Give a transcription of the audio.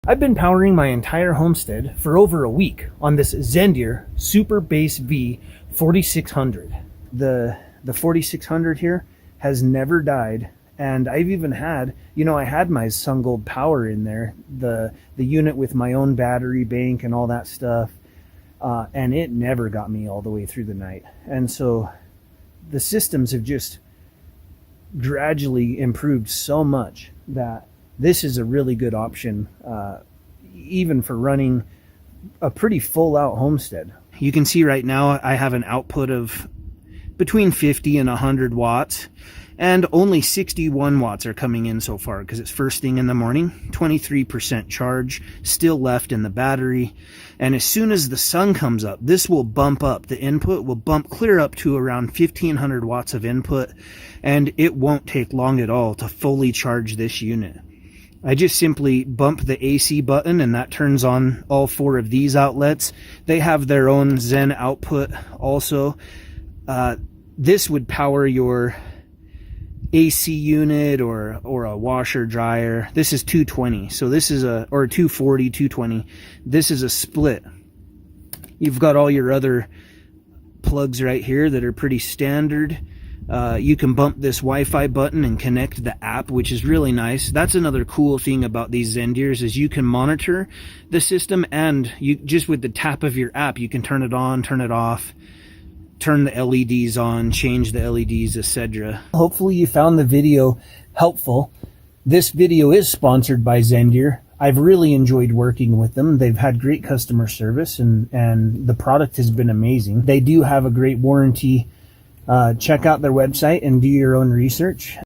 I've been powering my entire homestead for over a week on this Zendir Super Base V 4600. The 4600 here has never died, and I've even had, I had my SunGold Power in there, the unit with my own battery bank and all that stuff, and it never got me all the way through the night. And so the systems have just gradually improved so much that this is a really good option, even for running a pretty full out homestead. You can see right now I have an output of between 50 and 100 watts, and only 61 watts are coming in so far because it's first thing in the morning. 23% charge still left in the battery, and as soon as the sun comes up, this will bump up. The input will bump clear up to around 1500 watts of input, and it won't take long at all to fully charge this unit. I just simply bump the AC button and that turns on all 4 of these outlets. They have their own Zen output also. This would power your AC unit or a washer dryer. This is 220, so this is or 240, 220. This is a split. You've got all your other plugs right here that are pretty standard. You can bump this Wi-Fi button and connect the app, which is really nice. That's another cool thing about these Zendirs is you can monitor the system, and you just with the tap of your app, you can turn it on, turn it off, turn the LEDs on, change the LEDs, etc. Hopefully you found the video helpful. This video is sponsored by Zendir. I've really enjoyed working with them. They've had great customer service, and the product has been amazing. They do have a great warranty. Check out their website and do your own research.